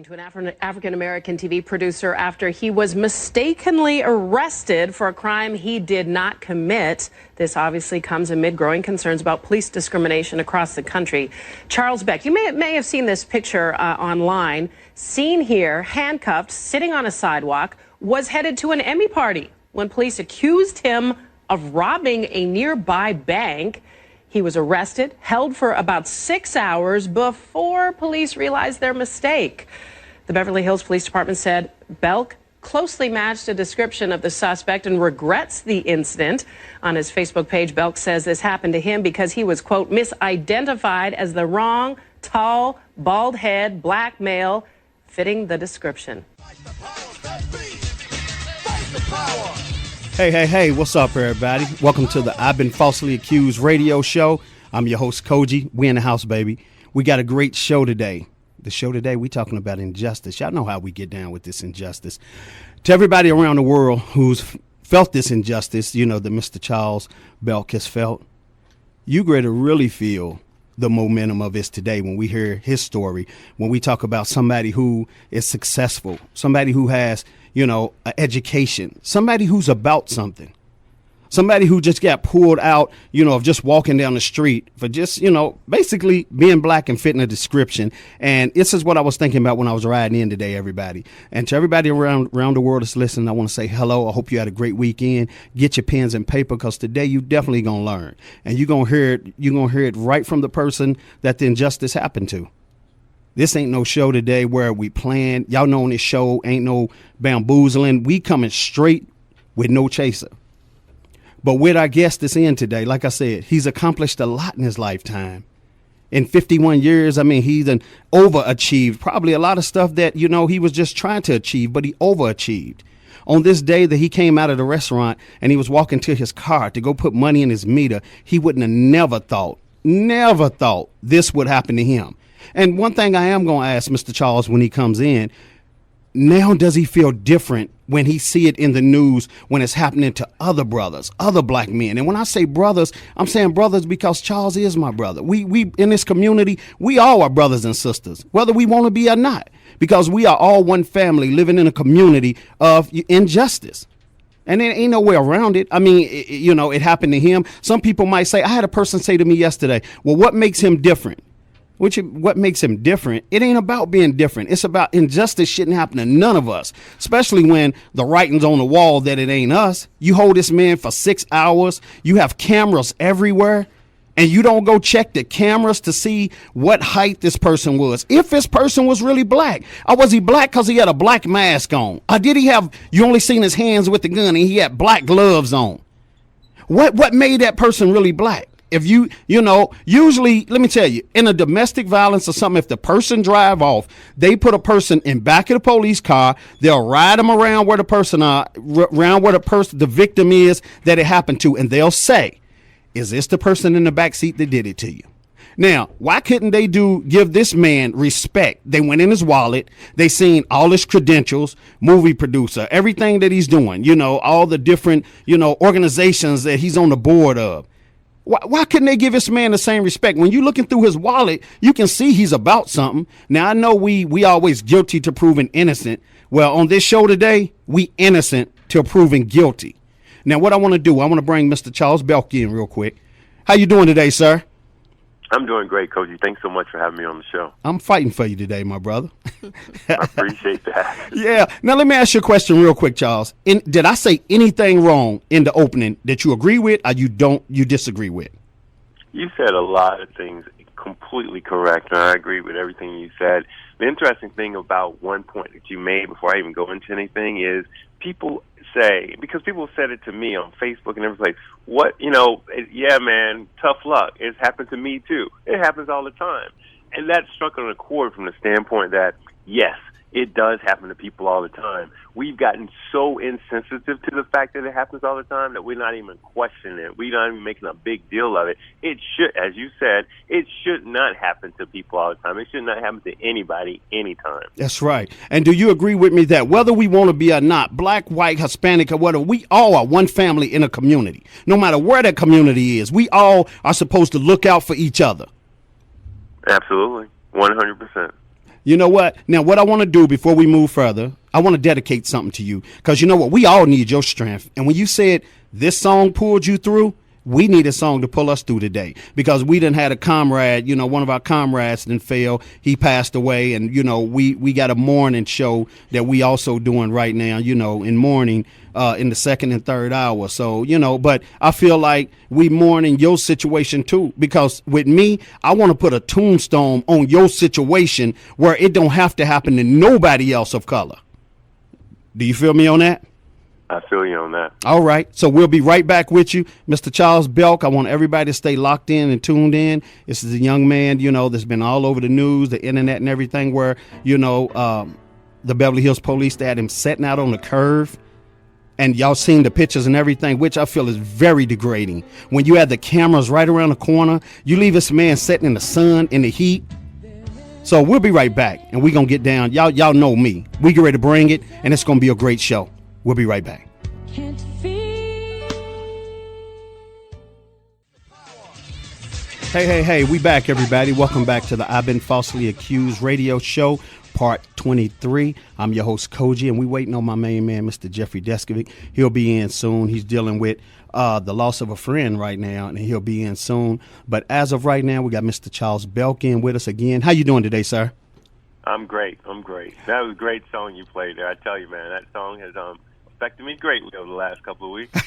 To an African-American TV producer after he was mistakenly arrested for a crime he did not commit. This obviously comes amid growing concerns about police discrimination across the country. Charles Belk, you may have seen this picture online. Seen here, handcuffed, sitting on a sidewalk, was headed to an Emmy party when police accused him of robbing a nearby bank. He was arrested, held for about 6 hours before police realized their mistake. The Beverly Hills Police Department said Belk closely matched a description of the suspect and regrets the incident. On his Facebook page, Belk says this happened to him because he was, quote, misidentified as the wrong, tall, bald head, black male, fitting the description. Hey, what's up, everybody? Welcome to the I've Been Falsely Accused radio show. I'm your host, Cogee. We in the house, baby. We got a great show today. The show today, we talking about injustice. Y'all know how we get down with this injustice. To everybody around the world who's felt this injustice, you know, that Mr. Charles Belk has felt, you got to really feel the momentum of this today when we hear his story, when we talk about somebody who is successful, somebody who has, you know, an education, somebody who's about something, somebody who just got pulled out, you know, of just walking down the street for just, you know, basically being black and fitting a description. And this is what I was thinking about when I was riding in today, everybody. And to everybody around the world that's listening, I want to say hello. I hope you had a great weekend. Get your pens and paper, because today you definitely going to learn. And you're going to hear it right from the person that the injustice happened to. This ain't no show today where we plan. Y'all know on this show ain't no bamboozling. We coming straight with no chaser. But with our guest that's in today, like I said, he's accomplished a lot in his lifetime. In 51 years, I mean, he's overachieved probably a lot of stuff that, you know, he was just trying to achieve, but he overachieved. On this day that he came out of the restaurant and he was walking to his car to go put money in his meter, he wouldn't have never thought this would happen to him. And one thing I am going to ask Mr. Charles when he comes in, now does he feel different when he see it in the news when it's happening to other brothers, other black men? And when I say brothers, I'm saying brothers because Charles is my brother. We in this community, we all are brothers and sisters, whether we want to be or not, because we are all one family living in a community of injustice. And there ain't no way around it. I mean, you know, it happened to him. Some people might say, I had a person say to me yesterday, well, what makes him different? What makes him different? It ain't about being different. It's about injustice shouldn't happen to none of us, especially when the writing's on the wall that it ain't us. You hold this man for 6 hours. You have cameras everywhere, and you don't go check the cameras to see what height this person was. If this person was really black, or was he black because he had a black mask on? Or did he have, you only seen his hands with the gun and he had black gloves on? What made that person really black? If you know, usually, let me tell you, in a domestic violence or something, if the person drive off, they put a person in back of the police car. They'll ride them around where the person the victim is that it happened to. And they'll say, is this the person in the back seat that did it to you? Now, why couldn't they give this man respect? They went in his wallet. They seen all his credentials, movie producer, everything that he's doing, you know, all the different, you know, organizations that he's on the board of. Why couldn't they give this man the same respect? When you're looking through his wallet, you can see he's about something. Now, I know we always guilty to proving innocent. Well, on this show today, we innocent to proving guilty. Now, what I want to do, I want to bring Mr. Charles Belk in real quick. How you doing today, sir? I'm doing great, Cogee. Thanks so much for having me on the show. I'm fighting for you today, my brother. I appreciate that. Yeah. Now, let me ask you a question real quick, Charles. Did I say anything wrong in the opening that you agree with or you disagree with? You said a lot of things completely correct, and I agree with everything you said. The interesting thing about one point that you made before I even go into anything is people say, because people said it to me on Facebook and every place, yeah, man, tough luck. It's happened to me too. It happens all the time. And that struck on a chord from the standpoint that, yes, it does happen to people all the time. We've gotten so insensitive to the fact that it happens all the time that we're not even questioning it. We're not even making a big deal of it. It should, as you said, it should not happen to people all the time. It should not happen to anybody, anytime. That's right. And do you agree with me that whether we want to be or not, black, white, Hispanic, or whatever, we all are one family in a community. No matter where that community is, we all are supposed to look out for each other. Absolutely. 100%. You know what? Now, what I want to do before we move further, I want to dedicate something to you. Because you know what? We all need your strength. And when you said this song pulled you through, we need a song to pull us through today. Because we done had a comrade, you know, one of our comrades didn't fail. He passed away. And, you know, we got a morning show that we also doing right now, you know, in morning. In the second and third hour. So, you know, but I feel like we mourning your situation too, because with me, I want to put a tombstone on your situation where it don't have to happen to nobody else of color. Do you feel me on that? I feel you on that. All right. So we'll be right back with you. Mr. Charles Belk, I want everybody to stay locked in and tuned in. This is a young man, you know, that's been all over the news, the internet and everything where, you know, the Beverly Hills police, they had him sitting out on the curve. And y'all seen the pictures and everything, which I feel is very degrading. When you have the cameras right around the corner, you leave this man sitting in the sun, in the heat. So we'll be right back, and we're going to get down. Y'all know me. We get ready to bring it, and it's going to be a great show. We'll be right back. Hey, we back, everybody. Welcome back to the I've Been Falsely Accused radio show. Part 23. I'm your host, Cogee, and we waiting on my main man, Mr. Jeffrey Deskovic. He'll be in soon. He's dealing with the loss of a friend right now, and he'll be in soon. But as of right now, we got Mr. Charles Belk in with us again. How you doing today, sir? I'm great. That was a great song you played there. I tell you, man, that song has affected me greatly over the last couple of weeks.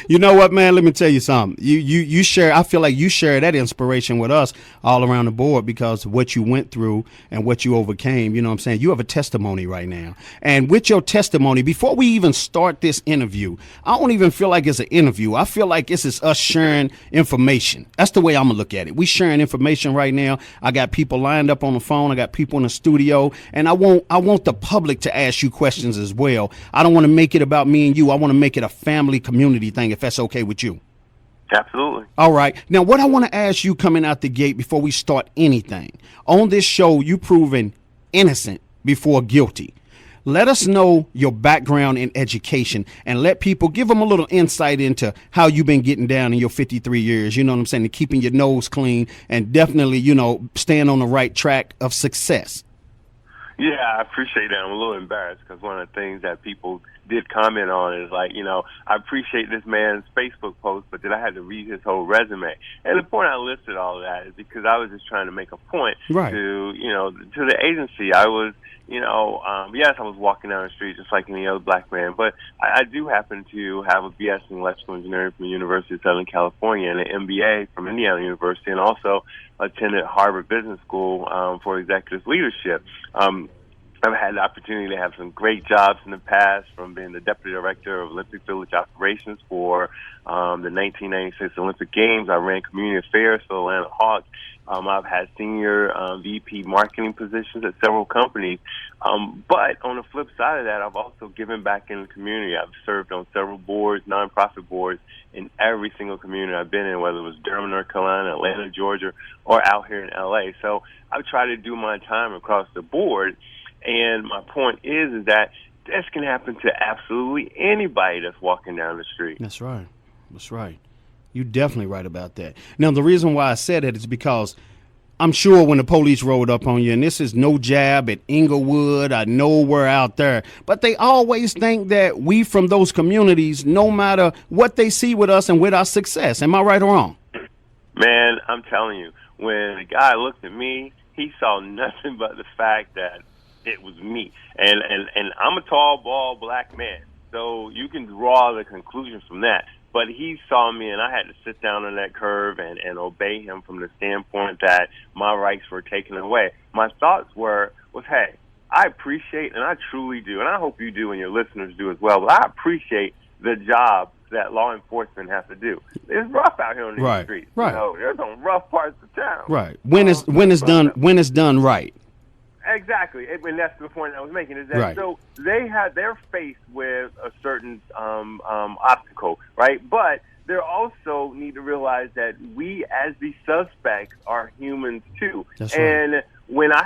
You know what, man? Let me tell you something. You share. I feel like you share that inspiration with us all around the board because of what you went through and what you overcame. You know what I'm saying? You have a testimony right now. And with your testimony, before we even start this interview, I don't even feel like it's an interview. I feel like this is us sharing information. That's the way I'm going to look at it. We sharing information right now. I got people lined up on the phone. I got people in the studio. And I want the public to ask you questions as well. I don't want to make it about me and you. I want to make it a family community thing, if that's okay with you. Absolutely. All right. Now, what I want to ask you coming out the gate before we start anything, on this show, you proven innocent before guilty. Let us know your background in education and let people give them a little insight into how you've been getting down in your 53 years. You know what I'm saying? And keeping your nose clean and definitely, you know, staying on the right track of success. Yeah, I appreciate that. I'm a little embarrassed because one of the things that people did comment on is like, you know, I appreciate this man's Facebook post, but then I had to read his whole resume. And the point I listed all of that is because I was just trying to make a point to, you know, to the agency. I was, you know, yes, I was walking down the street just like any other black man, but I do happen to have a BS in electrical engineering from the University of Southern California and an MBA from Indiana University, and also attended Harvard Business School for executive leadership. I've had the opportunity to have some great jobs in the past, from being the deputy director of Olympic Village operations for the 1996 Olympic Games. I ran community affairs for the Atlanta Hawks. I've had senior VP marketing positions at several companies. But on the flip side of that, I've also given back in the community. I've served on several boards, nonprofit boards, in every single community I've been in, whether it was Durham, North Carolina, Atlanta, Georgia, or out here in L.A. So I've tried to do my time across the board. And my point is that this can happen to absolutely anybody that's walking down the street. That's right. That's right. You're definitely right about that. Now, the reason why I said it is because I'm sure when the police rolled up on you, and this is no jab at Inglewood or nowhere out there, but they always think that we from those communities, no matter what they see with us and with our success. Am I right or wrong? Man, I'm telling you, when the guy looked at me, he saw nothing but the fact that it was me. And I'm a tall, bald black man, so you can draw the conclusion from that. But he saw me, and I had to sit down on that curve and obey him from the standpoint that my rights were taken away. My thoughts was, hey, I appreciate, and I truly do, and I hope you do and your listeners do as well, but I appreciate the job that law enforcement has to do. It's rough out here on these streets. Right. You know, there's some rough parts of town. Right. When it's done right. Exactly, and that's the point I was making. Is that so they're faced with a certain obstacle, right? But they also need to realize that we, as the suspects, are humans too. That's and right. When a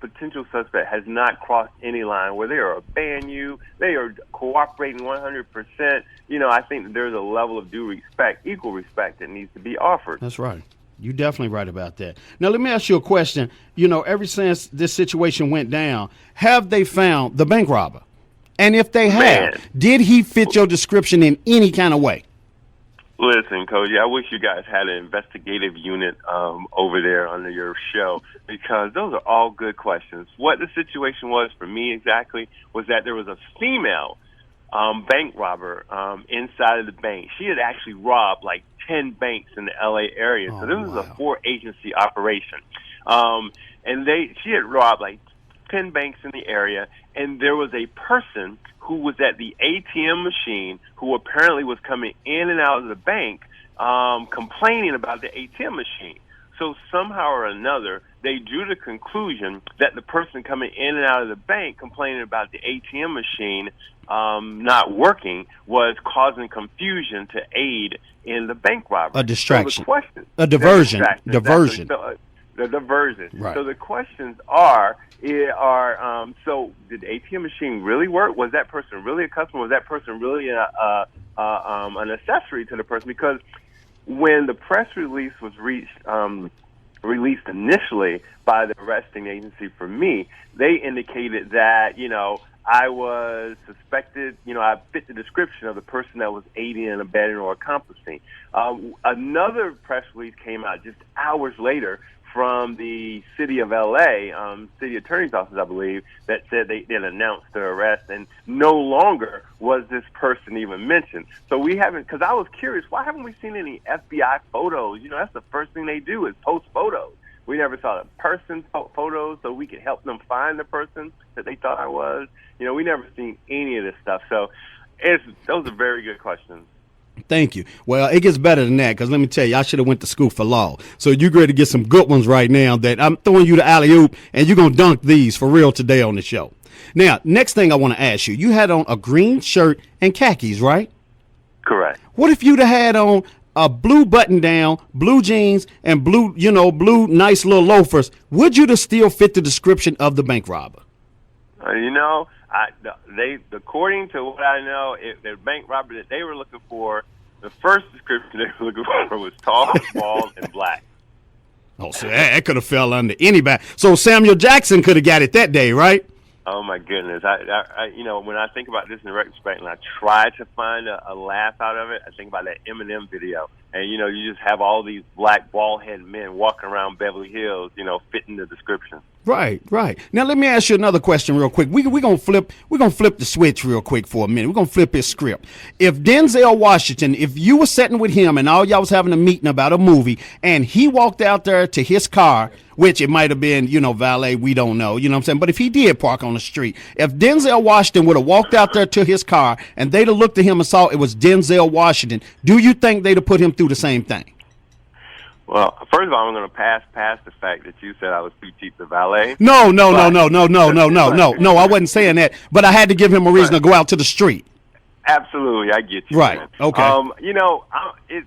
potential suspect has not crossed any line where they are obeying you, they are cooperating 100%. You know, I think that there's a level of equal respect that needs to be offered. That's right. You're definitely right about that. Now, let me ask you a question. You know, ever since this situation went down, have they found the bank robber? And if they have, did he fit your description in any kind of way? Listen, Cogee, I wish you guys had an investigative unit over there under your show, because those are all good questions. What the situation was for me exactly was that there was a female bank robber inside of the bank. She had actually robbed like 10 banks in the L.A. area. So this was a 4-agency operation. And she had robbed like 10 banks in the area, and there was a person who was at the ATM machine who apparently was coming in and out of the bank complaining about the ATM machine. So somehow or another, they drew the conclusion that the person coming in and out of the bank complaining about the ATM machine not working was causing confusion to aid in the bank robbery. A distraction. So the a diversion. Exactly. Diversion. So, the diversion. Right. So the questions are so did the ATM machine really work? Was that person really a customer? Was that person really an accessory to the person? Because when the press release was released initially by the arresting agency for me, they indicated that, I was suspected, I fit the description of the person that was aiding and abetting or accomplishing. Another press release came out just hours later from the city of L.A., city attorney's office, I believe, that said they announced their arrest, and no longer was this person even mentioned. So we haven't, because I was curious, why haven't we seen any FBI photos? That's the first thing they do is post photos. We never saw the person's photos so we could help them find the person that they thought I was. We never seen any of this stuff. So those are very good questions. Thank you. Well, it gets better than that, because let me tell you, I should have went to school for law. So you're ready to get some good ones right now that I'm throwing you the alley-oop, and you're going to dunk these for real today on the show. Now, next thing I want to ask you, you had on a green shirt and khakis, right? Correct. What if you'd have had on a blue button-down, blue jeans, and blue nice little loafers? Would you have still fit the description of the bank robber? According to what I know, the bank robber that they were looking for, the first description they were looking for was tall, bald, and black. Oh, so that could have fell under anybody. So Samuel Jackson could have got it that day, right? Oh my goodness! I when I think about this in retrospect, and I try to find a laugh out of it, I think about that Eminem video, and you just have all these black bald-headed men walking around Beverly Hills, fitting the description. Right. Now let me ask you another question real quick. We're gonna flip the switch real quick for a minute. We're gonna flip his script. If Denzel Washington, if you were sitting with him and all y'all was having a meeting about a movie, and he walked out there to his car, which it might have been, valet, we don't know, what I'm saying? But if he did park on the street, if Denzel Washington would have walked out there to his car and they'd have looked at him and saw it was Denzel Washington, do you think they'd have put him through the same thing? Well, first of all, I'm going to pass the fact that you said I was too cheap to valet. No, I wasn't saying that, but I had to give him a reason to go out to the street. Absolutely, I get you. Right, man. okay.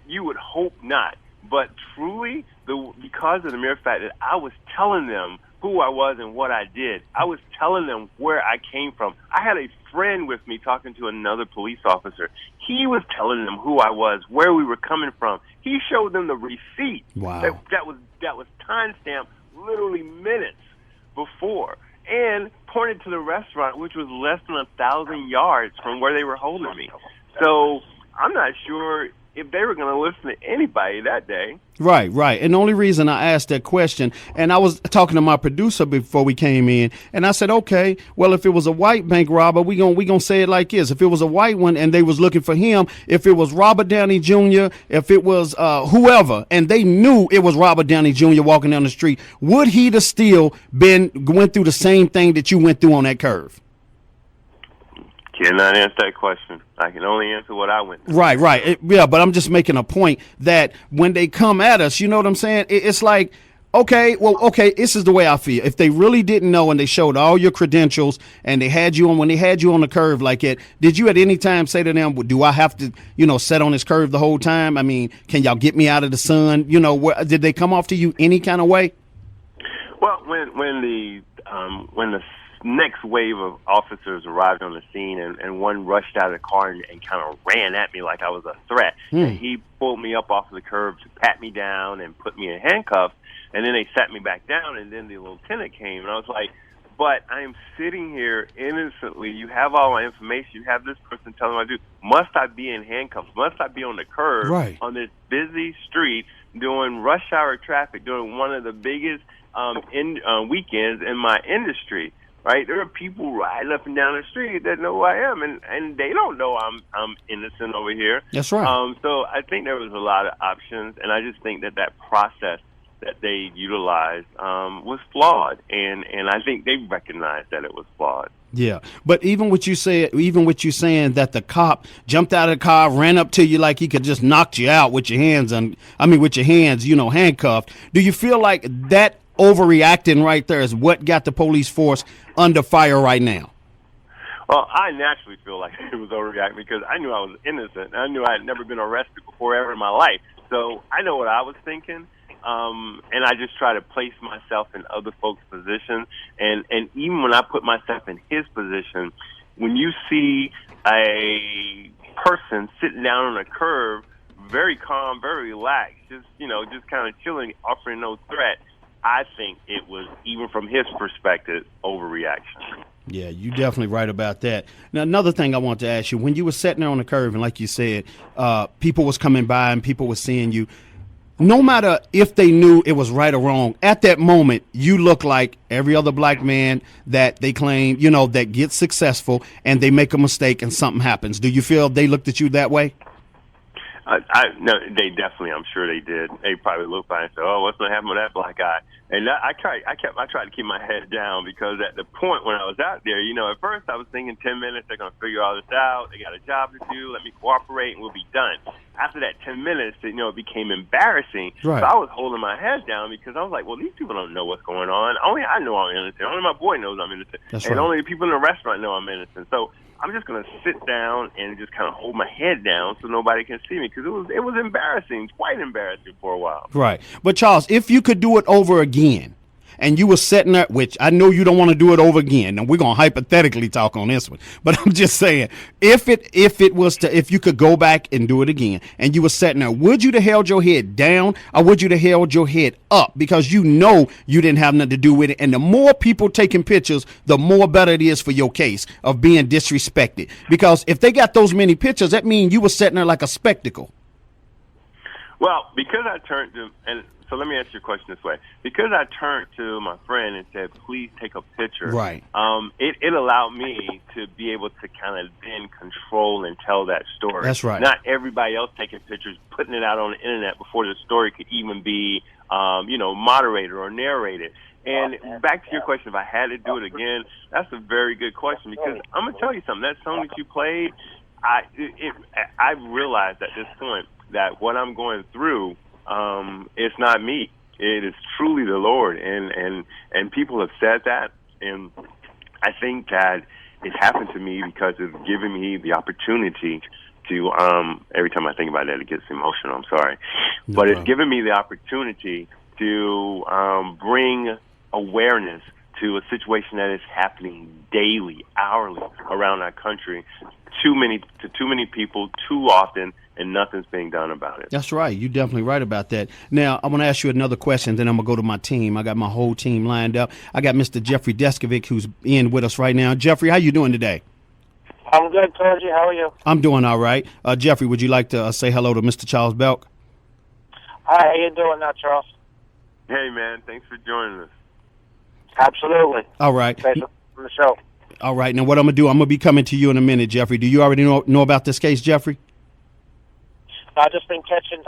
You would hope not, but truly, because of the mere fact that I was telling them who I was and what I did, I was telling them where I came from. I had a friend with me talking to another police officer. He was telling them who I was, where we were coming from. He showed them the receipt. Wow. That was timestamped literally minutes before, and pointed to the restaurant, which was less than 1,000 yards from where they were holding me. So I'm not sure if they were going to listen to anybody that day. Right. And the only reason I asked that question, and I was talking to my producer before we came in, and I said, okay, well, if it was a white bank robber, we gonna say it like this. If it was a white one and they was looking for him, if it was Robert Downey Jr., if it was whoever, and they knew it was Robert Downey Jr. walking down the street, would he have still went through the same thing that you went through on that curve? Cannot answer that question. I can only answer what I went through. Right. But I'm just making a point that when they come at us, you know what I'm saying? It's like, okay, this is the way I feel. If they really didn't know and they showed all your credentials and when they had you on the curve like that, did you at any time say to them, well, do I have to, sit on this curve the whole time? I mean, can y'all get me out of the sun? Did they come off to you any kind of way? Well, when the next wave of officers arrived on the scene, and one rushed out of the car and kind of ran at me like I was a threat. And he pulled me up off of the curb to pat me down and put me in handcuffs, and then they sat me back down, and then the lieutenant came, and I was like, but I am sitting here innocently. You have all my information. You have this person telling me what to do. Must I be in handcuffs? Must I be on the curb on this busy street doing rush hour traffic, doing one of the biggest weekends in my industry? Right? There are people riding up and down the street that know who I am, and they don't know I'm innocent over here. That's right. So I think there was a lot of options, and I just think that process that they utilized was flawed, and I think they recognized that it was flawed. Yeah, but even what you saying that the cop jumped out of the car, ran up to you like he could just knock you out with your hands handcuffed. Do you feel like that overreacting right there is what got the police force under fire right now? Well, I naturally feel like it was overreacting because I knew I was innocent. I knew I had never been arrested before ever in my life, so I know what I was thinking. And I just try to place myself in other folks' positions. And even when I put myself in his position, when you see a person sitting down on a curb, very calm, very relaxed, just kind of chilling, offering no threat, I think it was, even from his perspective, overreaction. Yeah, you're definitely right about that. Now, another thing I want to ask you, when you were sitting there on the curb and like you said, people was coming by and people were seeing you, no matter if they knew it was right or wrong, at that moment, you look like every other black man that they claim, that gets successful and they make a mistake and something happens. Do you feel they looked at you that way? No, they definitely, I'm sure they did. They probably looked by and said, "Oh, what's going to happen with that black guy?" And I tried to keep my head down because at the point when I was out there, at first I was thinking 10 minutes, they're going to figure all this out. They got a job to do. Let me cooperate and we'll be done. After that 10 minutes, it became embarrassing. Right. So I was holding my head down because I was like, well, these people don't know what's going on. Only I know I'm innocent. Only my boy knows I'm innocent. That's and right. Only the people in the restaurant know I'm innocent. So I'm just going to sit down and just kind of hold my head down so nobody can see me because it was embarrassing, quite embarrassing for a while. Right. But, Charles, if you could do it over again and you were sitting there, which I know you don't want to do it over again, and we're going to hypothetically talk on this one, but I'm just saying, if you could go back and do it again and you were sitting there, would you have held your head down or would you have held your head up? Because you didn't have nothing to do with it. And the more people taking pictures, the more better it is for your case of being disrespected. Because if they got those many pictures, that means you were sitting there like a spectacle. Well, because I turned to, and so let me answer your question this way. Because I turned to my friend and said, please take a picture. Right. It allowed me to be able to kind of then control and tell that story. That's right. Not everybody else taking pictures, putting it out on the internet before the story could even be, moderated or narrated. And back to your question, if I had to do it again, that's a very good question because I'm going to tell you something. That song that you played, I realized at this point that what I'm going through, it's not me. It is truly the Lord, and people have said that, and I think that it happened to me because of giving me the opportunity to. Every time I think about that, it gets emotional. I'm sorry, but it's given me the opportunity to bring awareness to a situation that is happening daily, hourly around our country. Too many people, too often, and nothing's being done about it. That's right. You're definitely right about that. Now, I'm going to ask you another question, then I'm going to go to my team. I got my whole team lined up. I got Mr. Jeffrey Deskovic, who's in with us right now. Jeffrey, how you doing today? I'm good, Cogee. How are you? I'm doing all right. Jeffrey, would you like to say hello to Mr. Charles Belk? Hi, how you doing now, Charles? Hey, man. Thanks for joining us. Absolutely. All right. Thanks for the show. All right. Now, what I'm going to do, I'm going to be coming to you in a minute, Jeffrey. Do you already know about this case, Jeffrey? I've just been catching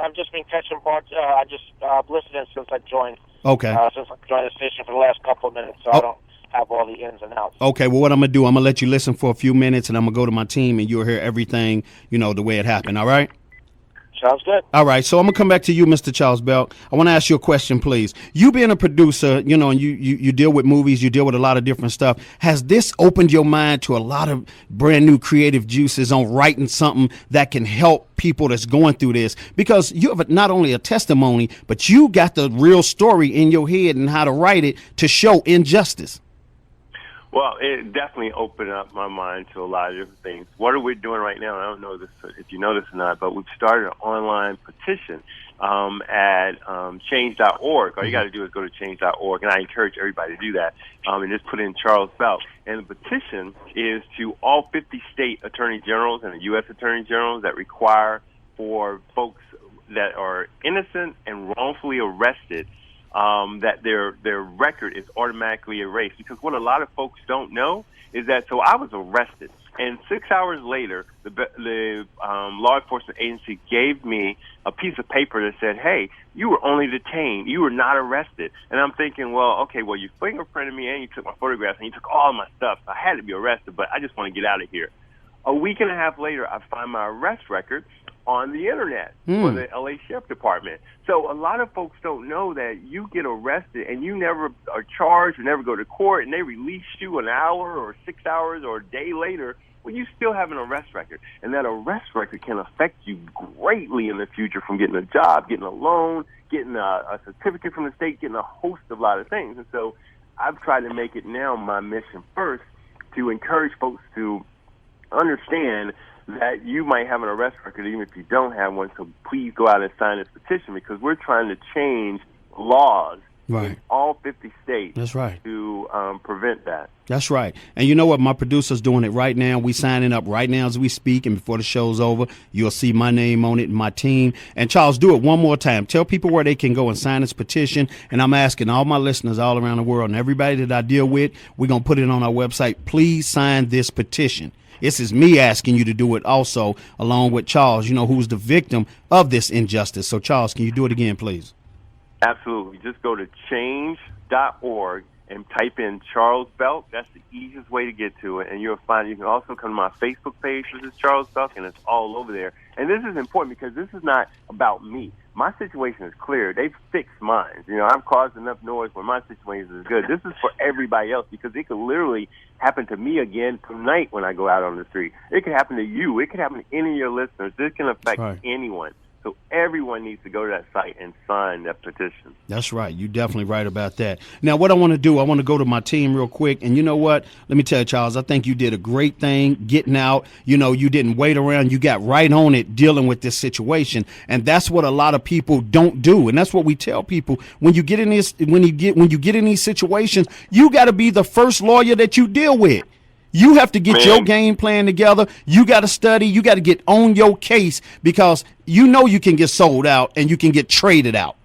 parts. I just listened since I joined. Okay. Since I joined the station for the last couple of minutes, so I don't have all the ins and outs. Okay. Well, what I'm going to do, I'm going to let you listen for a few minutes, and I'm going to go to my team, and you'll hear everything, the way it happened. All right? Sounds good. All right, so I'm going to come back to you, Mr. Charles Belk. I want to ask you a question, please. You being a producer, and you deal with movies, you deal with a lot of different stuff. Has this opened your mind to a lot of brand new creative juices on writing something that can help people that's going through this? Because you have not only a testimony, but you got the real story in your head and how to write it to show injustice. Well, it definitely opened up my mind to a lot of different things. What are we doing right now? I don't know if you know this or not, but we've started an online petition at change.org. All you got to do is go to change.org, and I encourage everybody to do that, and just put in Charles Belk. And the petition is to all 50 state attorney generals and the U.S. attorney generals that require for folks that are innocent and wrongfully arrested that their record is automatically erased. Because what a lot of folks don't know is that, so I was arrested, and 6 hours later, the law enforcement agency gave me a piece of paper that said, hey, you were only detained. You were not arrested. And I'm thinking, well, okay, well, you fingerprinted me and you took my photographs and you took all of my stuff. So I had to be arrested, but I just want to get out of here. A week and a half later, I find my arrest record on the internet for the LA Sheriff Department. So a lot of folks don't know that you get arrested and you never are charged, you never go to court, and they release you an hour or 6 hours or a day later. Well, you still have an arrest record, and that arrest record can affect you greatly in the future, from getting a job, getting a loan, getting a certificate from the state, getting a host of a lot of things. And so I've tried to make it now my mission first to encourage folks to understand that you might have an arrest record even if you don't have one. So please go out and sign this petition, because we're trying to change laws in all 50 states. That's right. To prevent that. That's right. And you know what? My producer's doing it right now. We signing up right now as we speak, and before the show's over, you'll see my name on it and my team. And Charles, do it one more time. Tell people where they can go and sign this petition. And I'm asking all my listeners all around the world and everybody that I deal with, we're going to put it on our website. Please sign this petition. This is me asking you to do it also, along with Charles, who's the victim of this injustice. So, Charles, can you do it again, please? Absolutely. Just go to change.org and type in Charles Belk. That's the easiest way to get to it. And you'll find, you can also come to my Facebook page, which is Charles Belk, and it's all over there. And this is important because this is not about me. My situation is clear. They've fixed mine. I've caused enough noise where my situation is good. This is for everybody else, because it could literally happen to me again tonight when I go out on the street. It could happen to you. It could happen to any of your listeners. This can affect anyone. So everyone needs to go to that site and sign that petition. That's right. You're definitely right about that. Now, what I want to do, I want to go to my team real quick. And you know what? Let me tell you, Charles, I think you did a great thing getting out. You didn't wait around. You got right on it dealing with this situation. And that's what a lot of people don't do. And that's what we tell people. When you get in this, when you get in these situations, you got to be the first lawyer that you deal with. You have to get your game plan together. You got to study. You got to get on your case, because you can get sold out and you can get traded out.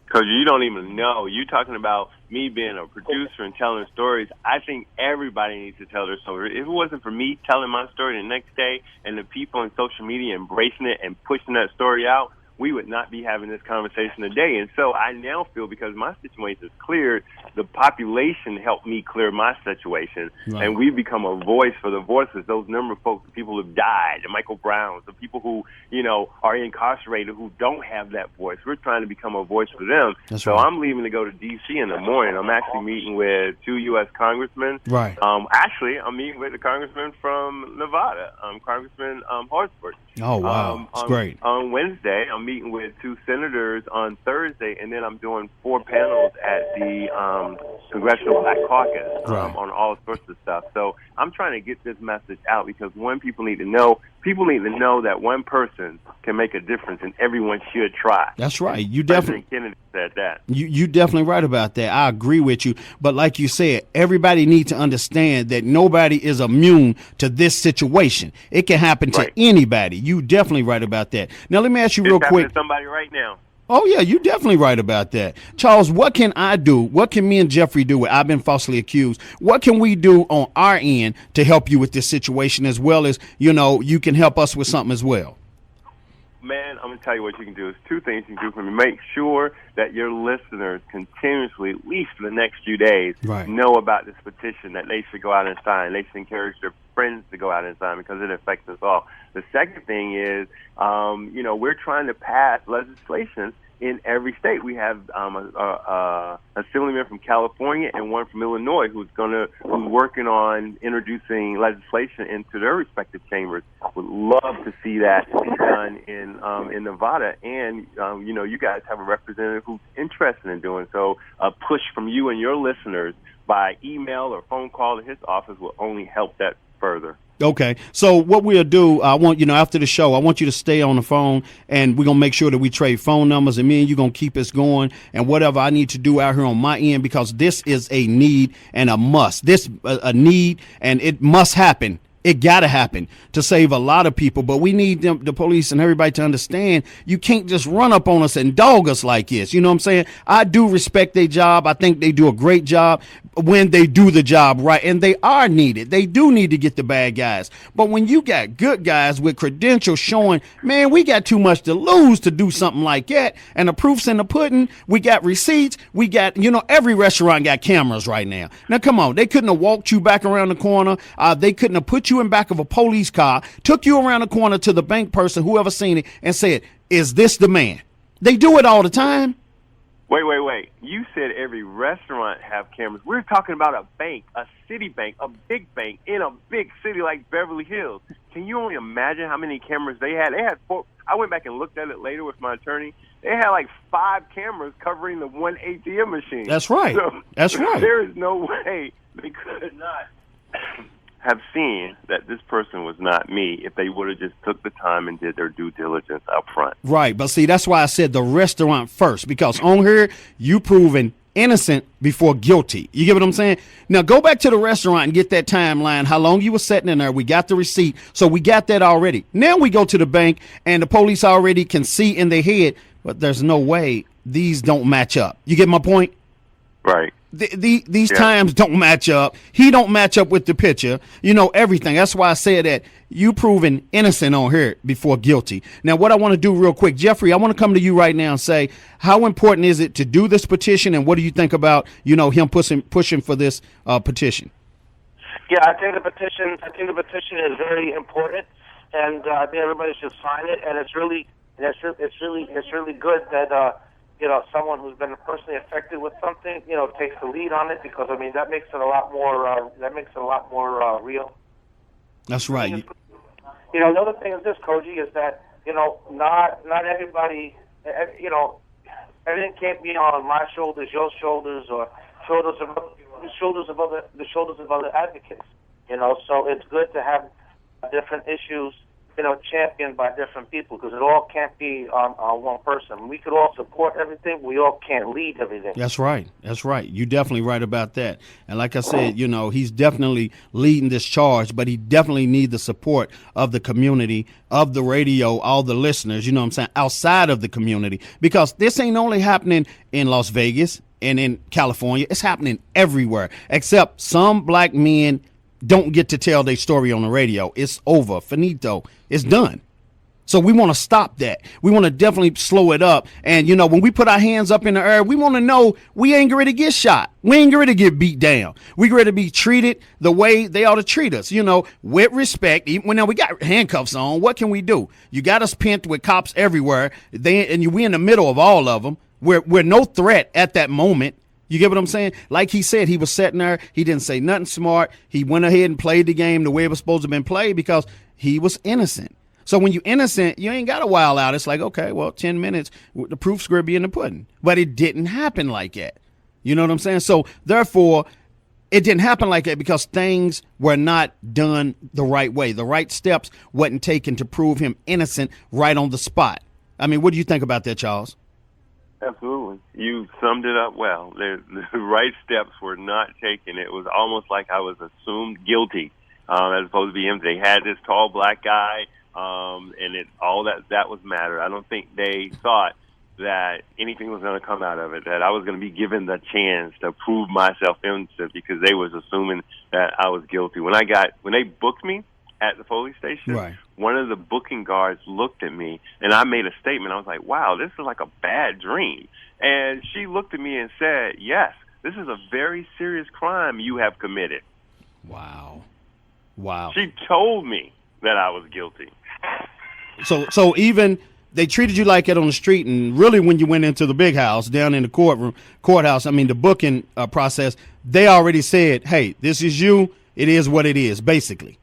Because you don't even know. You talking about me being a producer and telling stories. I think everybody needs to tell their story. If it wasn't for me telling my story the next day and the people on social media embracing it and pushing that story out, we would not be having this conversation today. And so I now feel, because my situation is cleared, the population helped me clear my situation. Right. And we've become a voice for the voiceless, those number of folks, the people who have died, the Michael Browns, the people who, are incarcerated, who don't have that voice. We're trying to become a voice for them. That's so right. I'm leaving to go to D.C. in the morning. I'm actually meeting with 2 U.S. congressmen. Right. Actually, I'm meeting with a congressman from Nevada, Congressman Hartsford. Oh, wow. That's great. On Wednesday, I'm meeting with 2 senators on Thursday, and then I'm doing 4 panels at the Congressional Black Caucus on all sorts of stuff. So I'm trying to get this message out, because people need to know that one person can make a difference, and everyone should try. That's right. You President Kennedy said that. You definitely right about that. I agree with you. But like you said, everybody needs to understand that nobody is immune to this situation. It can happen to anybody. You definitely right about that. Now, let me ask you real quick. To somebody right now. Oh, yeah, you're definitely right about that. Charles, what can I do? What can me and Jeffrey do? I've been falsely accused. What can we do on our end to help you with this situation, as well as, you can help us with something as well? Man, I'm going to tell you what you can do. There's 2 things you can do for me. Make sure that your listeners continuously, at least for the next few days, know about this petition, that they should go out and sign. They should encourage their friends to go out and sign, because it affects us all. The second thing is, we're trying to pass legislation in every state. We have a assemblyman from California and one from Illinois who's working on introducing legislation into their respective chambers. Would love to see that done in Nevada, and you guys have a representative who's interested in doing so. A push from you and your listeners by email or phone call to his office will only help that further. Okay, so what we'll do, I want, after the show, I want you to stay on the phone, and we're going to make sure that we trade phone numbers, and me and you going to keep us going, and whatever I need to do out here on my end, because this is a need and a must. This a need, and it must happen. It got to happen to save a lot of people, but we need the police and everybody to understand you can't just run up on us and dog us like this. You know what I'm saying? I do respect their job. I think they do a great job when they do the job right, and they are needed. They do need to get the bad guys. But when you got good guys with credentials showing, man, we got too much to lose to do something like that, and the proof's in the pudding, we got receipts, we got, every restaurant got cameras right now. Now, come on, they couldn't have walked you back around the corner. They couldn't have put you in back of a police car, took you around the corner to the bank person, whoever seen it, and said, is this the man? They do it all the time. Wait. You said every restaurant have cameras. We're talking about a bank, a city bank, a big bank in a big city like Beverly Hills. Can you only imagine how many cameras they had? They had 4. I went back and looked at it later with my attorney. They had like 5 cameras covering the one ATM machine. That's right. That's right. There is no way they could not have seen that this person was not me if they would have just took the time and did their due diligence up front. Right, but see, that's why I said the restaurant first, because on here, you proven innocent before guilty. You get what I'm saying? Now, go back to the restaurant and get that timeline, how long you were sitting in there. We got the receipt, so we got that already. Now we go to the bank, and the police already can see in their head, but there's no way these don't match up. You get my point? Right. These times don't match up. He don't match up with the picture. Everything. That's why I said that you proven innocent on here before guilty. Now, what I want to do real quick, Jeffrey, I want to come to you right now and say, how important is it to do this petition, and what do you think about, him pushing for this petition? Yeah, I think the petition is very important, and I think everybody should sign it. And it's really good that someone who's been personally affected with something, takes the lead on it, because that makes it a lot more real. That's right. The other thing is this, Cogee, is that not everybody, everything can't be on my shoulders, your shoulders, or shoulders of other advocates. So it's good to have different issues championed by different people, because it all can't be on one person. We could all support everything. We all can't lead everything. That's right. You're definitely right about that. And like I said, he's definitely leading this charge, but he definitely needs the support of the community, of the radio, all the listeners, you know what I'm saying, outside of the community, because this ain't only happening in Las Vegas and in California. It's happening everywhere, except some black men don't get to tell their story on the radio. It's over. Finito. It's done. So we want to stop that. We want to definitely slow it up. And, when we put our hands up in the air, we want to know we ain't ready to get shot. We ain't ready to get beat down. We ready to be treated the way they ought to treat us, with respect. Even when now we got handcuffs on, what can we do? You got us pinned with cops everywhere. We in the middle of all of them. We're no threat at that moment. You get what I'm saying? Like he said, he was sitting there. He didn't say nothing smart. He went ahead and played the game the way it was supposed to have been played, because he was innocent. So when you're innocent, you ain't got to wild out. It's like, okay, well, 10 minutes, the proof's going to be in the pudding. But it didn't happen like that. You know what I'm saying? So therefore, it didn't happen like that because things were not done the right way. The right steps wasn't taken to prove him innocent right on the spot. I mean, what do you think about that, Charles? Absolutely. You summed it up well. The right steps were not taken. It was almost like I was assumed guilty, as opposed to be him. They had this tall black guy, and all that was matter. I don't think they thought that anything was going to come out of it, that I was going to be given the chance to prove myself innocent, because they was assuming that I was guilty. When they booked me at the police station, right, one of the booking guards looked at me, and I made a statement. I was like, wow, this is like a bad dream. And she looked at me and said, yes, this is a very serious crime you have committed. Wow. She told me that I was guilty. So even they treated you like it on the street, and really when you went into the big house down in the courthouse, the booking process, they already said, hey, this is you. It is what it is, basically.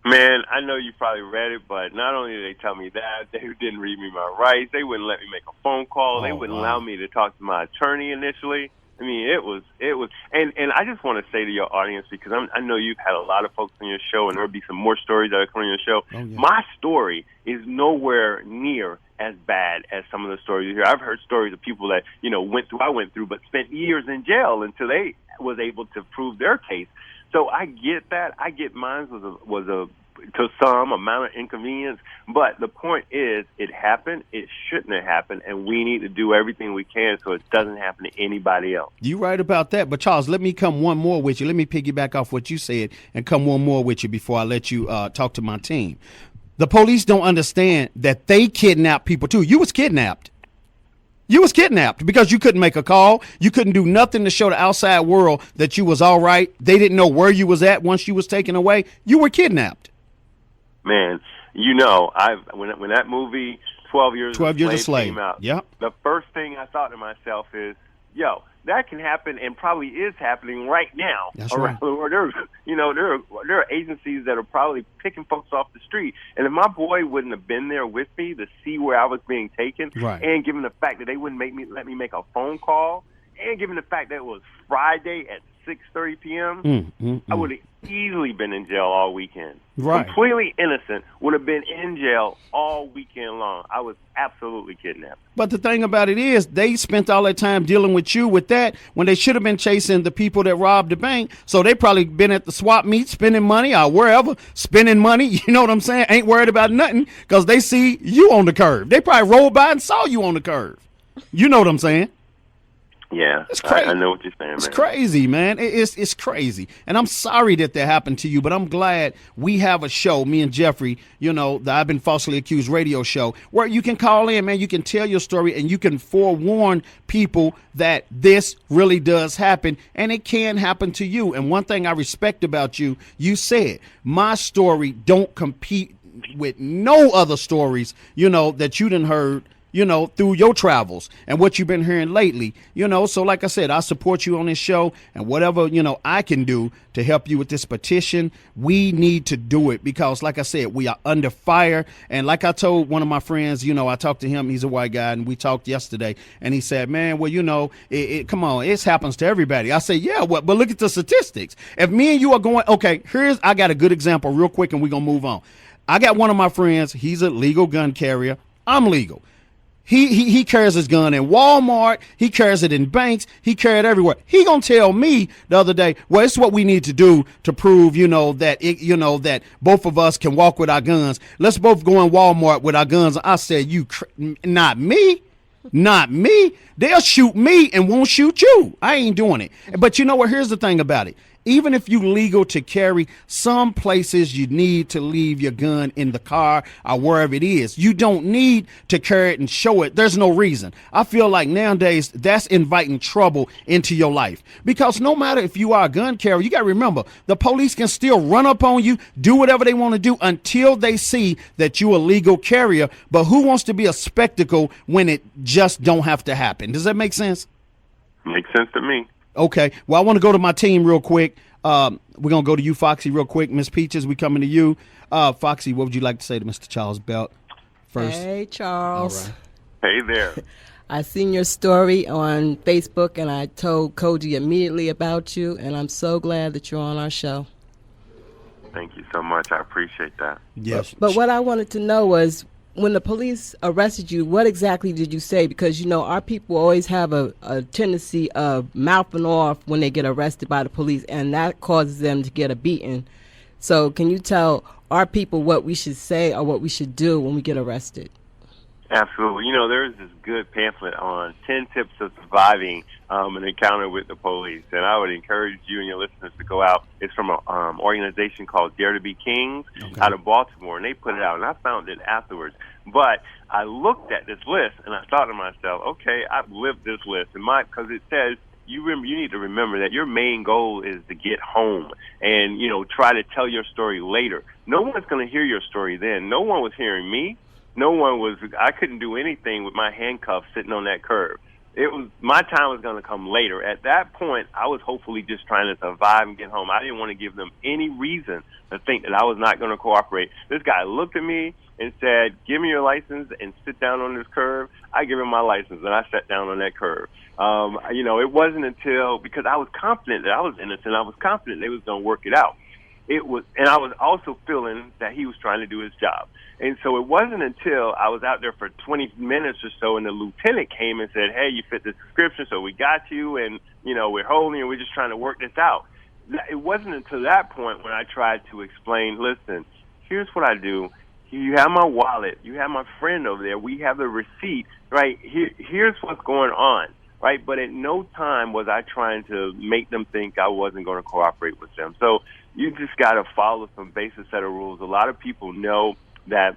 Man, I know you probably read it, but not only did they tell me that, they didn't read me my rights. They wouldn't let me make a phone call. They wouldn't allow me to talk to my attorney initially. I mean, it was, and I just want to say to your audience, because I know you've had a lot of folks on your show, and there'll be some more stories that are coming on your show. Oh, yeah. My story is nowhere near as bad as some of the stories you hear. I've heard stories of people that, I went through, but spent years in jail until they was able to prove their case. So I get that. I get mine was a to some amount of inconvenience, but the point is, it happened. It shouldn't have happened, and we need to do everything we can so it doesn't happen to anybody else. You're right about that. But Charles, let me come one more with you. Let me piggyback off what you said and come one more with you before I let you talk to my team. The police don't understand that they kidnap people too. You was kidnapped. You was kidnapped because you couldn't make a call. You couldn't do nothing to show the outside world that you was all right. They didn't know where you was at once you was taken away. You were kidnapped. Man, when that movie 12 Years a Slave came out, yep. The first thing I thought to myself is, that can happen and probably is happening right now. That's right. Or there are agencies that are probably picking folks off the street. And if my boy wouldn't have been there with me to see where I was being taken, right, and given the fact that they wouldn't let me make a phone call, and given the fact that it was Friday at 6:30 p.m., I would have easily been in jail all weekend. Right. Completely innocent, would have been in jail all weekend long. I was absolutely kidnapped. But the thing about it is, they spent all that time dealing with you with that when they should have been chasing the people that robbed the bank. So they probably been at the swap meet spending money or wherever, spending money. You know what I'm saying? Ain't worried about nothing because they see you on the curb. They probably rolled by and saw you on the curb. You know what I'm saying? Yeah, it's crazy. I know what you're saying, man. It's crazy, man. It's crazy. And I'm sorry that happened to you, but I'm glad we have a show, me and Jeffrey, the I've Been Falsely Accused radio show, where you can call in, man. You can tell your story and you can forewarn people that this really does happen and it can happen to you. And one thing I respect about you, you said, my story don't compete with no other stories, that you done heard, through your travels and what you've been hearing lately, so like I said, I support you on this show and whatever, I can do to help you with this petition, we need to do it because like I said, we are under fire. And like I told one of my friends, I talked to him, he's a white guy, and we talked yesterday and he said, man, well, come on, it happens to everybody. I said, yeah, but look at the statistics. If me and you are going, okay, I got a good example real quick and we're going to move on. I got one of my friends, he's a legal gun carrier. I'm legal. He carries his gun in Walmart. He carries it in banks. He carries it everywhere. He gonna tell me the other day, well, it's what we need to do to prove, that both of us can walk with our guns. Let's both go in Walmart with our guns. I said, not me. They'll shoot me and won't shoot you. I ain't doing it. But you know what? Here's the thing about it. Even if you legal to carry, some places you need to leave your gun in the car or wherever it is. You don't need to carry it and show it. There's no reason. I feel like nowadays that's inviting trouble into your life because no matter if you are a gun carrier, you got to remember the police can still run up on you, do whatever they want to do until they see that you're a legal carrier. But who wants to be a spectacle when it just don't have to happen? Does that make sense? Makes sense to me. Okay. Well, I want to go to my team real quick. We're going to go to you, Foxy, real quick. Miss Peaches, we coming to you. Foxy, what would you like to say to Mr. Charles Belk first? Hey, Charles. All right. Hey there. I seen your story on Facebook, and I told Cogee immediately about you, and I'm so glad that you're on our show. Thank you so much. I appreciate that. Yes. But what I wanted to know was, when the police arrested you, what exactly did you say? Because, our people always have a tendency of mouthing off when they get arrested by the police, and that causes them to get a beating. So can you tell our people what we should say or what we should do when we get arrested? Absolutely. There's this good pamphlet on 10 tips of surviving an encounter with the police, and I would encourage you and your listeners to go out. It's from an organization called Dare to Be Kings out of Baltimore, and they put it out, and I found it afterwards. But I looked at this list, and I thought to myself, okay, I've lived this list, and because it says you need to remember that your main goal is to get home and, try to tell your story later. No one's going to hear your story then. No one was hearing me. I couldn't do anything with my handcuffs sitting on that curb. my time was going to come later. At that point, I was hopefully just trying to survive and get home. I didn't want to give them any reason to think that I was not going to cooperate. This guy looked at me and said, "Give me your license and sit down on this curb." I give him my license, and I sat down on that curb. It wasn't until, because I was confident that I was innocent, I was confident they was going to work it out. And I was also feeling that he was trying to do his job. And so it wasn't until I was out there for 20 minutes or so, and the lieutenant came and said, "Hey, you fit the description, so we got you, and, we're holding you, and we're just trying to work this out." It wasn't until that point when I tried to explain, "Listen, here's what I do. You have my wallet. You have my friend over there. We have the receipt, right? Here's what's going on." Right, but at no time was I trying to make them think I wasn't going to cooperate with them. So you just got to follow some basic set of rules. A lot of people know that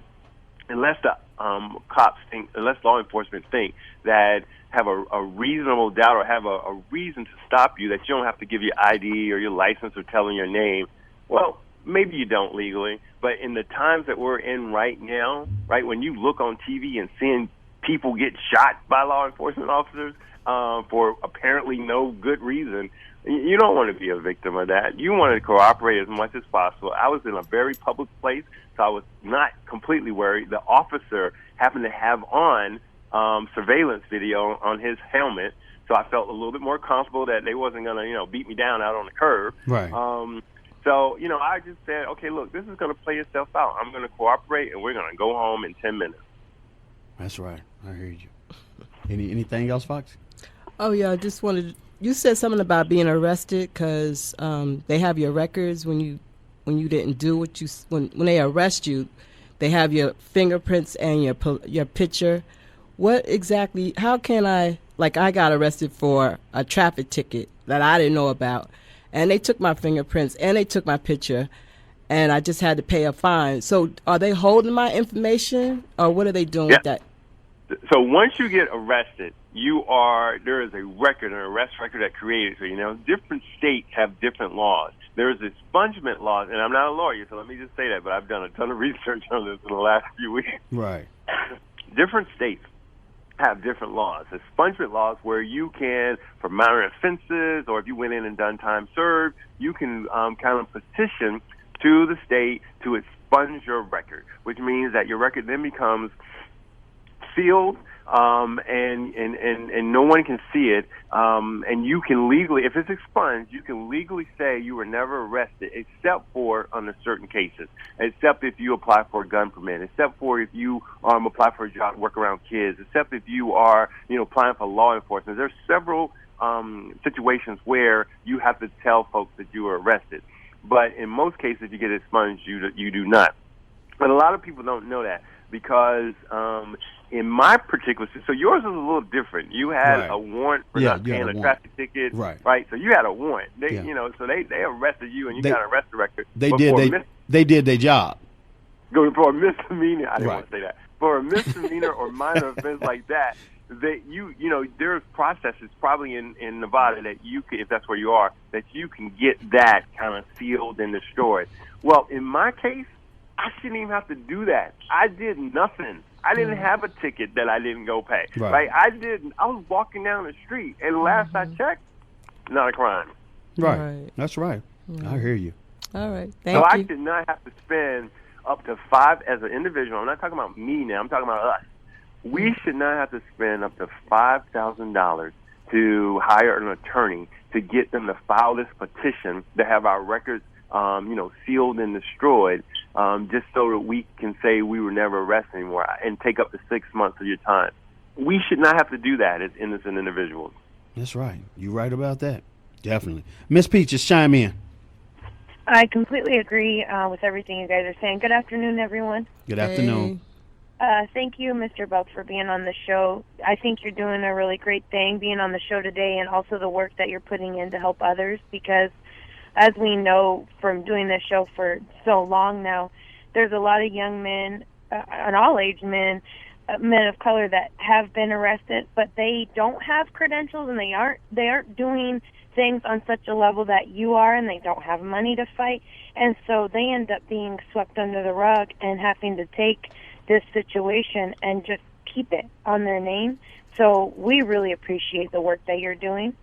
unless the unless law enforcement think that have a reasonable doubt or have a reason to stop you, that you don't have to give your ID or your license or tell them your name, well, maybe you don't legally. But in the times that we're in right now, right, when you look on TV and seeing people get shot by law enforcement officers, for apparently no good reason, you don't want to be a victim of that. You want to cooperate as much as possible. I was in a very public place, so I was not completely worried. The officer happened to have on surveillance video on his helmet, so I felt a little bit more comfortable that they wasn't going to, beat me down out on the curb. Right. So, I just said, okay, look, this is going to play itself out. I'm going to cooperate, and we're going to go home in 10 minutes. That's right. I heard you. Anything else, Fox? Oh, yeah, I just wanted you said something about being arrested because they have your records when you didn't do what you when they arrest you, they have your fingerprints and your picture. What exactly? How can I got arrested for a traffic ticket that I didn't know about, and they took my fingerprints and they took my picture, and I just had to pay a fine. So are they holding my information, or what are they doing with that? So once you get arrested, there is a record, an arrest record that created. So, different states have different laws. There's expungement laws, and I'm not a lawyer, so let me just say that, but I've done a ton of research on this in the last few weeks. Right. Different states have different laws. Expungement laws where you can, for minor offenses, or if you went in and done time served, you can kind of petition to the state to expunge your record, which means that your record then becomes sealed, and no one can see it, and you can legally, if it's expunged, you can legally say you were never arrested, except for under certain cases, except if you apply for a gun permit, except for if you apply for a job, work around kids, except if you are, applying for law enforcement. There's several situations where you have to tell folks that you were arrested, but in most cases, you get expunged, you do not. But a lot of people don't know that. Because in my particular, so yours was a little different. You had a warrant for not paying a traffic ticket, right? So you had a warrant. They, so they arrested you, and you got an arrest record. They did their job. For a misdemeanor, I didn't want to say that. For a misdemeanor or minor offense like that, there's processes probably in Nevada that you can, if that's where you are, that you can get that kind of sealed and destroyed. Well, in my case, I shouldn't even have to do that. I did nothing. I didn't have a ticket that I didn't go pay. Right? I was walking down the street, and last I checked, not a crime. Right. That's right. I hear you. All right. Thank you. So I should not have to spend up to $5 as an individual. I'm not talking about me now. I'm talking about us. We should not have to spend up to $5,000 to hire an attorney to get them to file this petition to have our records sealed and destroyed, just so that we can say we were never arrested anymore and take up to 6 months of your time. We should not have to do that as innocent individuals. That's right. You're right about that. Definitely. Miss Peaches, chime in. I completely agree with everything you guys are saying. Good afternoon, everyone. Good afternoon. Thank you, Mr. Belk, for being on the show. I think you're doing a really great thing being on the show today, and also the work that you're putting in to help others, because as we know from doing this show for so long now, there's a lot of young men, and all-age men, men of color that have been arrested, but they don't have credentials, and they aren't doing things on such a level that you are, and they don't have money to fight, and so they end up being swept under the rug and having to take this situation and just keep it on their name So we really appreciate the work that you're doing.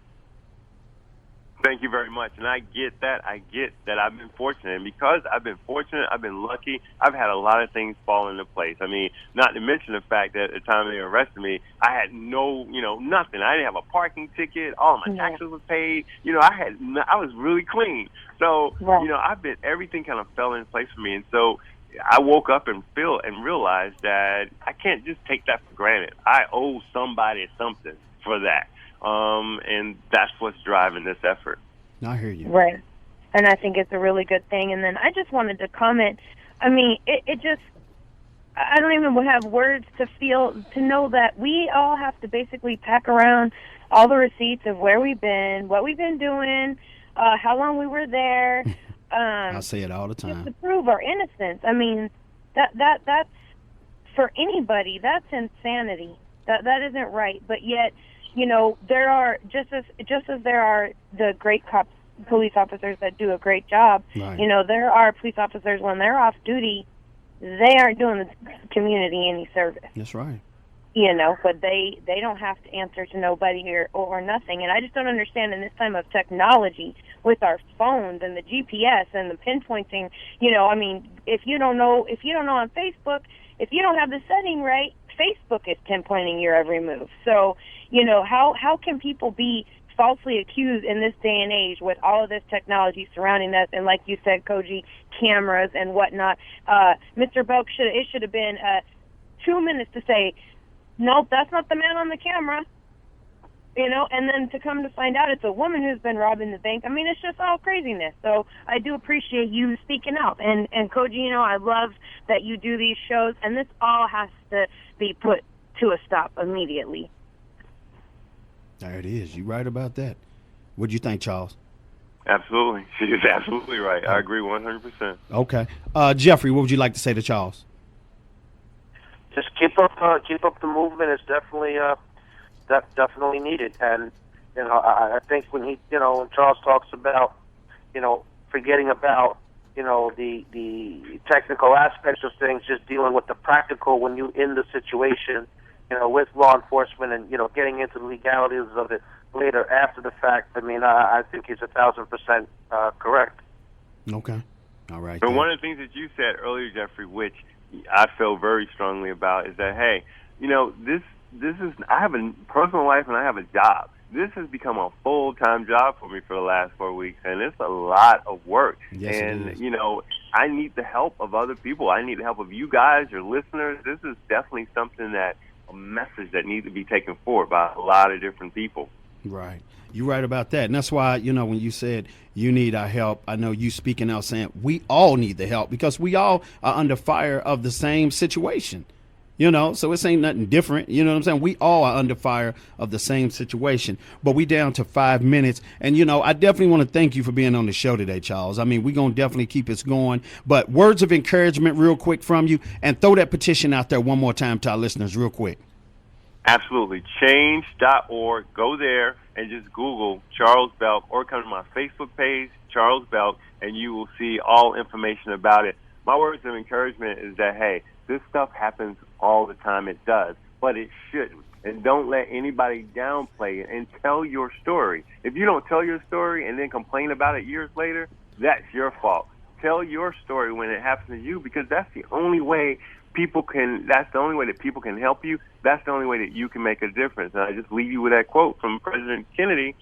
Thank you very much. And I get that. I've been fortunate. And because I've been fortunate, I've been lucky, I've had a lot of things fall into place. I mean, not to mention the fact that at the time they arrested me, I had nothing. I didn't have a parking ticket. All of my taxes were paid. I was really clean. So, everything kind of fell in place for me. And so I woke up and realized that I can't just take that for granted. I owe somebody something for that. And that's what's driving this effort. I hear you. Right. And I think it's a really good thing. And then I just wanted to comment. I mean, I don't even have words to know that we all have to basically pack around all the receipts of where we've been, what we've been doing, how long we were there. I say it all the time. Just to prove our innocence. I mean, that's for anybody, that's insanity. That isn't right. But yet, there are just as there are the great police officers that do a great job. Right. There are police officers when they're off duty, they aren't doing the community any service. That's right. But they don't have to answer to nobody or nothing. And I just don't understand in this time of technology with our phones and the GPS and the pinpointing. I mean, if you don't know on Facebook, if you don't have the setting right, Facebook is pinpointing your every move. So, how can people be falsely accused in this day and age with all of this technology surrounding us? And like you said, Cogee, cameras and whatnot. Mr. Belk should have been 2 minutes to say, nope, that's not the man on the camera. And then to come to find out it's a woman who's been robbing the bank. I mean, it's just all craziness. So I do appreciate you speaking out. And Cogee, I love that you do these shows, and this all has to be put to a stop immediately. There it is. You're right about that. What do you think, Charles? Absolutely. She is absolutely right. I agree 100%. Okay. Jeffrey, what would you like to say to Charles? Just keep up the movement. It's definitely needed. And I think when when Charles talks about forgetting about the technical aspects of things, just dealing with the practical when you in the situation, with law enforcement and getting into the legalities of it later after the fact. I mean, I think he's 1,000% correct. Okay. All right. But one of the things that you said earlier, Jeffrey, which I feel very strongly about, is that hey, this is, I have a personal life and I have a job. This has become a full-time job for me for the last 4 weeks, and it's a lot of work. Yes, and, it is. I need the help of other people. I need the help of you guys, your listeners. This is definitely something a message that needs to be taken forward by a lot of different people. Right. You're right about that. And that's why, when you said you need our help, I know you speaking out saying we all need the help because we all are under fire of the same situation. So it ain't nothing different. You know what I'm saying? We all are under fire of the same situation, but we down to 5 minutes. And, I definitely want to thank you for being on the show today, Charles. I mean, we're going to definitely keep us going, but words of encouragement real quick from you, and throw that petition out there one more time to our listeners real quick. Absolutely. Change.org. Go there and just Google Charles Belk or come to my Facebook page, Charles Belk, and you will see all information about it. My words of encouragement is that, hey, this stuff happens all the time. It does, but it shouldn't. And don't let anybody downplay it, and tell your story. If you don't tell your story and then complain about it years later, that's your fault. Tell your story when it happens to you, because that's the only way that's the only way that people can help you. That's the only way that you can make a difference. And I just leave you with that quote from President Kennedy: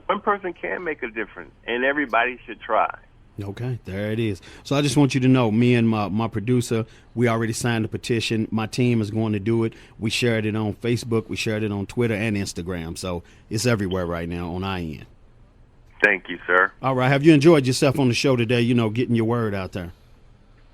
one person can make a difference, and everybody should try. Okay, there it is. So I just want you to know, me and my producer, we already signed the petition. My team is going to do it. We shared it on Facebook. We shared it on Twitter and Instagram. So it's everywhere right now on our end. Thank you, sir. All right. Have you enjoyed yourself on the show today, getting your word out there?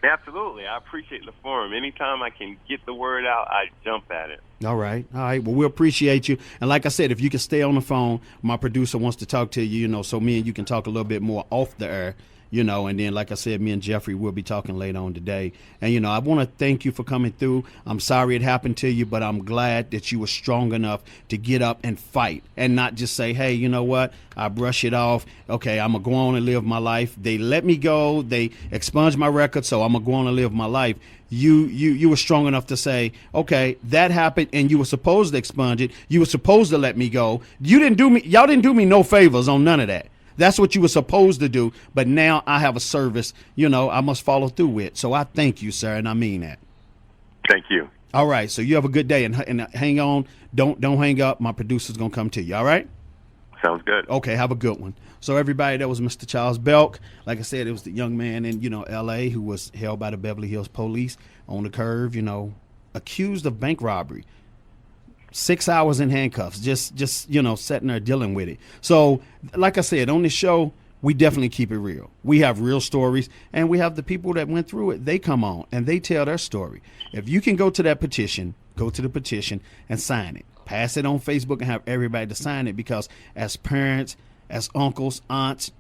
Absolutely. I appreciate the forum. Anytime I can get the word out, I jump at it. All right. Well, we appreciate you. And like I said, if you can stay on the phone, my producer wants to talk to you, so me and you can talk a little bit more off the air. you know, and then, like I said, me and Jeffrey will be talking later on today. And, you know, I want to thank you for coming through. I'm sorry it happened to you, but I'm glad that you were strong enough to get up and fight and not just say, hey, you know what, I brush it off. Okay, I'm going to go on and live my life. They let me go. They expunged my record, so I'm going to go on and live my life. You were strong enough to say, okay, that happened, and you were supposed to expunge it. You were supposed to let me go. Y'all didn't do me no favors on none of that. That's what you were supposed to do. But now I have a service, you know, I must follow through with. So I thank you, sir, and I mean that. Thank you. All right. So you have a good day, and hang on. Don't hang up. My producer's going to come to you. All right? Sounds good. Okay. Have a good one. So everybody, that was Mr. Charles Belk. Like I said, it was the young man in, you know, L.A. who was held by the Beverly Hills police on the curve, you know, accused of bank robbery. 6 hours in handcuffs, just you know, sitting there dealing with it. So, like I said, on this show, we definitely keep it real. We have real stories, and we have the people that went through it. They come on, and they tell their story. If you can go to that petition, go to the petition and sign it. Pass it on Facebook and have everybody to sign it, because as parents, as uncles, aunts,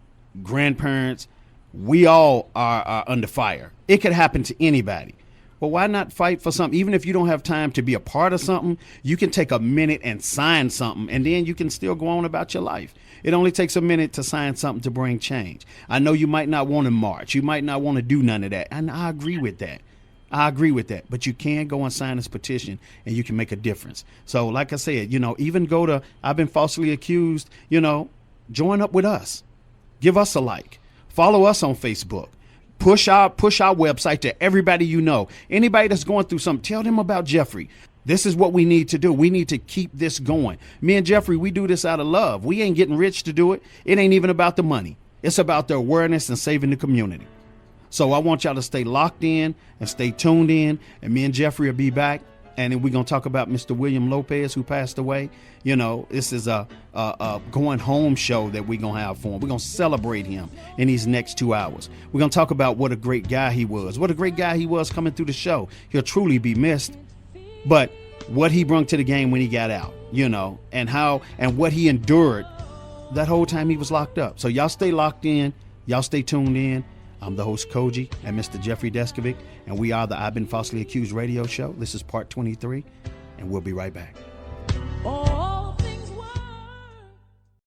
grandparents, we all are under fire. It could happen to anybody. Well, why not fight for something? Even if you don't have time to be a part of something, you can take a minute and sign something, and then you can still go on about your life. It only takes a minute to sign something to bring change. I know you might not want to march. You might not want to do none of that. And I agree with that. But you can go and sign this petition, and you can make a difference. So like I said, you know, even go to I've Been Falsely Accused, you know, join up with us. Give us a like. Follow us on Facebook. Push our website to everybody you know. Anybody that's going through something, tell them about Jeffrey. This is what we need to do. We need to keep this going. Me and Jeffrey, we do this out of love. We ain't getting rich to do it. It ain't even about the money. It's about the awareness and saving the community. So I want y'all to stay locked in and stay tuned in. And me and Jeffrey will be back. And then we're going to talk about Mr. William Lopez, who passed away. You know, this is a going home show that we're going to have for him. We're going to celebrate him in these next 2 hours. We're going to talk about what a great guy he was. What a great guy he was coming through the show. He'll truly be missed. But what he brought to the game when he got out, you know, and what he endured that whole time he was locked up. So y'all stay locked in. Y'all stay tuned in. I'm the host, Cogee, and Mr. Jeffrey Deskovic, and we are the I've Been Falsely Accused radio show. This is part 23, and we'll be right back.